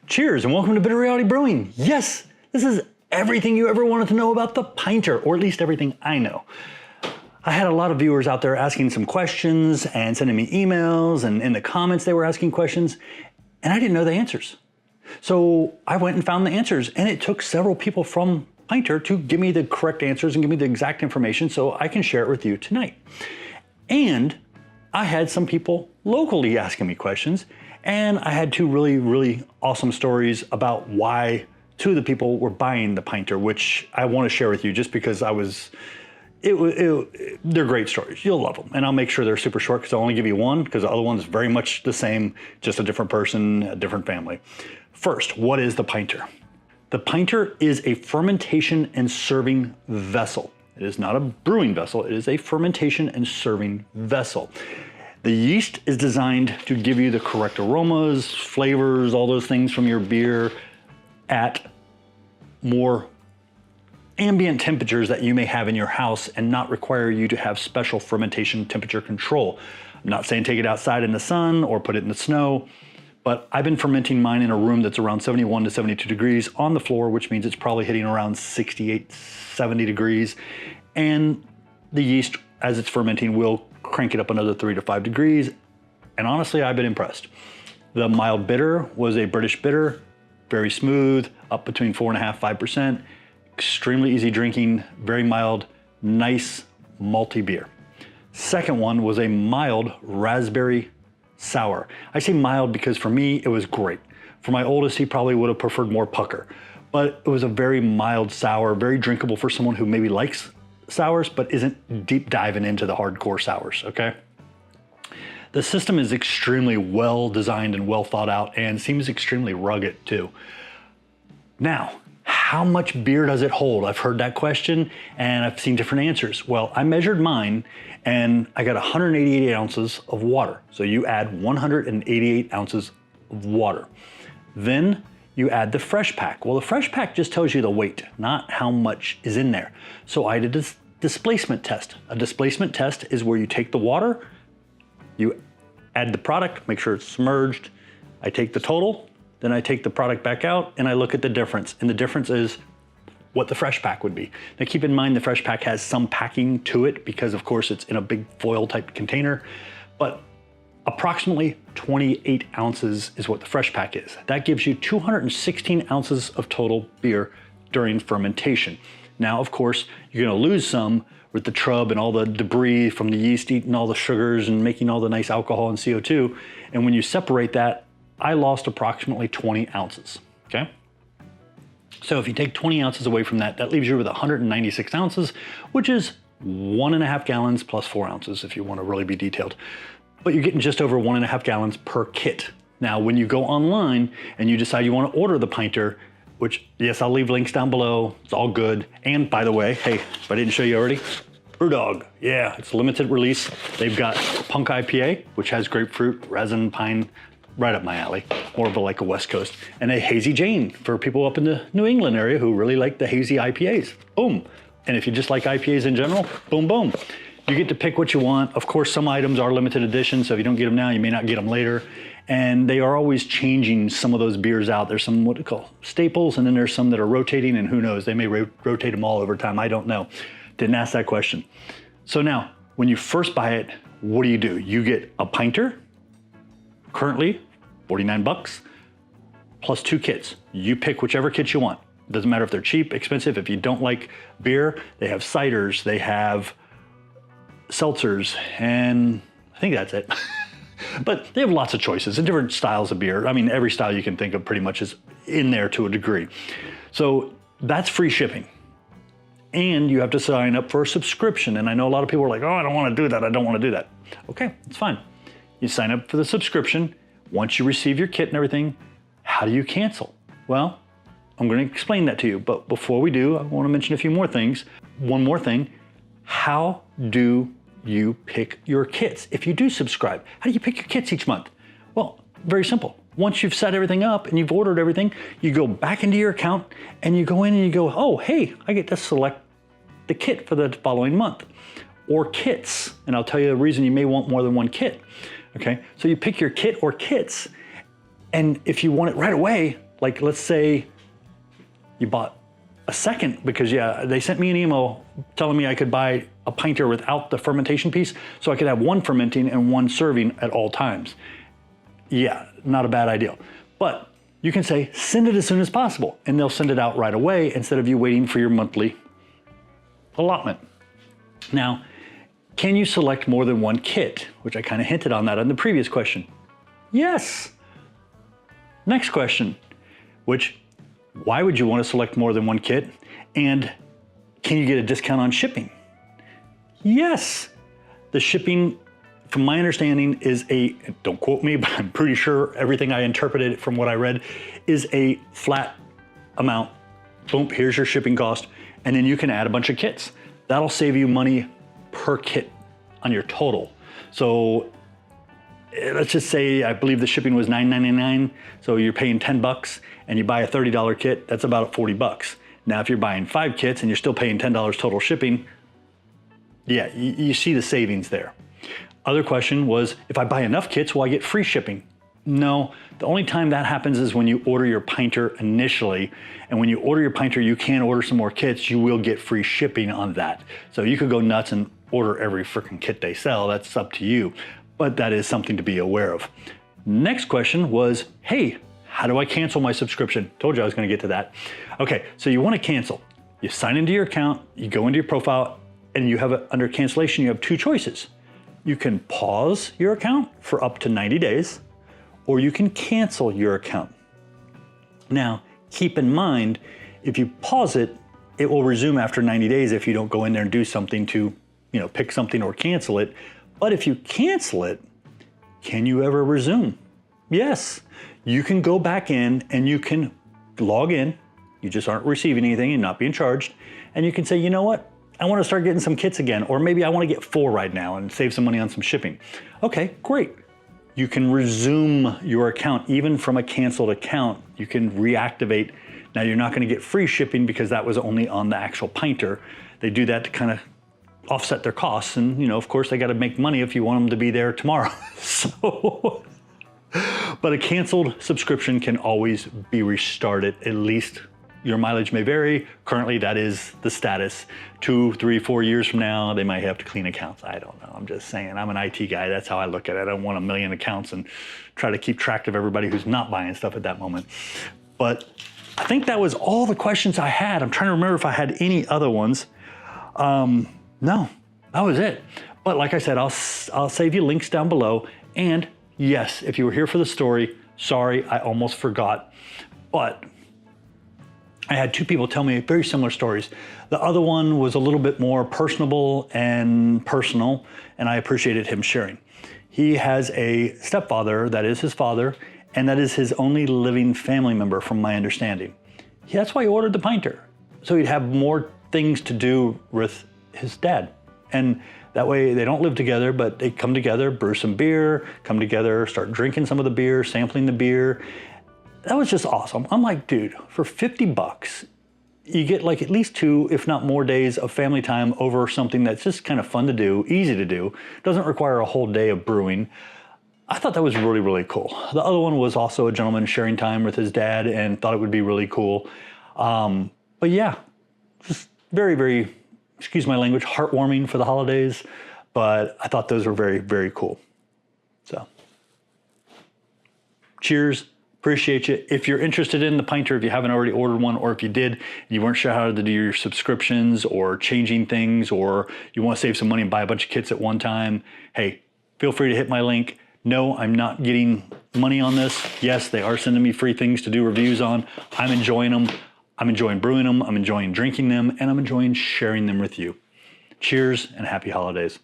Cheers and welcome to Bitter Reality Brewing. Yes, this is everything you ever wanted to know about the Pinter, or at least everything I know. I had a lot of viewers out there asking some questions and sending me emails, and in the comments they were asking questions, and I didn't know the answers. So I went and found the answers, and it took several people from Pinter to give me the correct answers and give me the exact information so I can share it with you tonight. And I had some people locally asking me questions, and I had two really awesome stories about why two of the people were buying the Pinter, which I want to share with you just because they're great stories. You'll love them. And I'll make sure they're super short because I'll only give you one because the other one's very much the same, just a different person, a different family. First, what is the Pinter? The Pinter is a fermentation and serving vessel. It is not a brewing vessel, it is a fermentation and serving vessel. The yeast is designed to give you the correct aromas, flavors, all those things from your beer at more ambient temperatures that you may have in your house and not require you to have special fermentation temperature control. I'm not saying take it outside in the sun or put it in the snow, but I've been fermenting mine in a room that's around 71 to 72 degrees on the floor, which means it's probably hitting around 68, 70 degrees. And the yeast, as it's fermenting, will crank it up another 3 to 5 degrees. And honestly, I've been impressed. The mild bitter was a British bitter, very smooth, up between 4.5%, 5%, extremely easy drinking, very mild, nice malty beer. Second one was a mild raspberry sour. I say mild because for me, it was great. For my oldest, he probably would have preferred more pucker, but it was a very mild sour, very drinkable for someone who maybe likes sours, but isn't deep diving into the hardcore sours, okay? The system is extremely well designed and well thought out and seems extremely rugged too. Now, how much beer does it hold? I've heard that question and I've seen different answers. Well, I measured mine and I got 188 ounces of water. So you add 188 ounces of water. Then you add the Fresh pack. Well, the Fresh pack just tells you the weight, not how much is in there. So I did this displacement test. A displacement test is where you take the water, you add the product, make sure it's submerged. I take the total, then I take the product back out and I look at the difference. And the difference is what the Fresh pack would be. Now keep in mind the Fresh pack has some packing to it because of course it's in a big foil type container, but approximately 28 ounces is what the Fresh pack is. That gives you 216 ounces of total beer during fermentation. Now, of course, you're gonna lose some with the trub and all the debris from the yeast eating all the sugars and making all the nice alcohol and CO2. And when you separate that, I lost approximately 20 ounces, okay? So if you take 20 ounces away from that, that leaves you with 196 ounces, which is 1.5 gallons plus 4 ounces if you wanna really be detailed. But you're getting just over 1.5 gallons per kit. Now, when you go online and you decide you want to order the Pinter, which, yes, I'll leave links down below, it's all good. And by the way, hey, if I didn't show you already, BrewDog, yeah, it's limited release. They've got Punk IPA, which has grapefruit, resin, pine, right up my alley, more of like a West Coast, and a Hazy Jane for people up in the New England area who really like the hazy IPAs, boom. And if you just like IPAs in general, boom, boom. You get to pick what you want. Of course, some items are limited edition, so if you don't get them now, you may not get them later. And they are always changing some of those beers out. There's some what we call staples, and then there's some that are rotating, and who knows, they may rotate them all over time, I don't know. Didn't ask that question. So now, when you first buy it, what do? You get a Pinter, currently 49 bucks, plus 2 kits. You pick whichever kit you want. Doesn't matter if they're cheap, expensive. If you don't like beer, they have ciders, they have seltzers, and I think that's it. But they have lots of choices and different styles of beer. I mean, every style you can think of pretty much is in there to a degree. So that's free shipping. And you have to sign up for a subscription. And I know a lot of people are like, oh, I don't want to do that. I don't want to do that. Okay, it's fine. You sign up for the subscription. Once you receive your kit and everything, how do you cancel? Well, I'm going to explain that to you. But before we do, I want to mention a few more things. One more thing. How do you pick your kits? If you do subscribe, how do you pick your kits each month? Well, very simple. Once you've set everything up and you've ordered everything, you go back into your account and you go in and you go, oh, hey, I get to select the kit for the following month. Or kits, and I'll tell you the reason you may want more than one kit. Okay, so you pick your kit or kits, and if you want it right away, Like let's say you bought a second because they sent me an email telling me I could buy a pinter without the fermentation piece so I could have one fermenting and one serving at all times. Yeah, not a bad idea. But you can say, send it as soon as possible, and they'll send it out right away instead of you waiting for your monthly allotment. Now, can you select more than one kit? Which I kind of hinted on that in the previous question. Yes. Next question, why would you want to select more than one kit? And can you get a discount on shipping? Yes. The shipping, from my understanding, is don't quote me, but I'm pretty sure everything I interpreted from what I read is a flat amount. Boom, here's your shipping cost. And then you can add a bunch of kits. That'll save you money per kit on your total. So let's just say, I believe the shipping was $9.99. So you're paying $10 and you buy a $30 kit, that's about $40. Now, if you're buying 5 kits and you're still paying $10 total shipping, yeah, you see the savings there. Other question was, if I buy enough kits, will I get free shipping? No, the only time that happens is when you order your pinter initially. And when you order your pinter, you can order some more kits, you will get free shipping on that. So you could go nuts and order every freaking kit they sell, that's up to you. But that is something to be aware of. Next question was, hey, how do I cancel my subscription? Told you I was gonna get to that. Okay, so you wanna cancel. You sign into your account, you go into your profile, and you have under cancellation, you have 2 choices. You can pause your account for up to 90 days, or you can cancel your account. Now, keep in mind, if you pause it, it will resume after 90 days if you don't go in there and do something to, pick something or cancel it. But if you cancel it, can you ever resume? Yes, you can go back in and you can log in. You just aren't receiving anything and not being charged. And you can say, you know what? I want to start getting some kits again, or maybe I want to get 4 right now and save some money on some shipping. Okay, great. You can resume your account, even from a canceled account. You can reactivate. Now you're not going to get free shipping because that was only on the actual pinter. They do that to kind of offset their costs. And of course they got to make money if you want them to be there tomorrow. But a canceled subscription can always be restarted. At least your mileage may vary. Currently that is the status. 2, 3, 4 years from now, they might have to clean accounts. I don't know, I'm just saying, I'm an IT guy, that's how I look at it. I don't want a million accounts and try to keep track of everybody who's not buying stuff at that moment. But I think that was all the questions I had. I'm trying to remember if I had any other ones. No, that was it. But like I said, I'll save you links down below. And yes, if you were here for the story, sorry, I almost forgot. But I had 2 people tell me very similar stories. The other one was a little bit more personable and personal, and I appreciated him sharing. He has a stepfather that is his father, and that is his only living family member from my understanding. That's why he ordered the pinter. So he'd have more things to do with his dad. And that way they don't live together, but they come together, brew some beer, come together, start drinking some of the beer, sampling the beer. That was just awesome. I'm like, dude, for $50, you get like at least 2, if not more days of family time over something that's just kind of fun to do, easy to do, doesn't require a whole day of brewing. I thought that was really, really cool. The other one was also a gentleman sharing time with his dad and thought it would be really cool. But yeah, just very, very, excuse my language, heartwarming for the holidays. But I thought those were very, very cool. So, cheers. Appreciate you. If you're interested in the pinter, if you haven't already ordered one, or if you did, and you weren't sure how to do your subscriptions or changing things, or you want to save some money and buy a bunch of kits at one time, hey, feel free to hit my link. No, I'm not getting money on this. Yes, they are sending me free things to do reviews on. I'm enjoying them. I'm enjoying brewing them. I'm enjoying drinking them, and I'm enjoying sharing them with you. Cheers and happy holidays.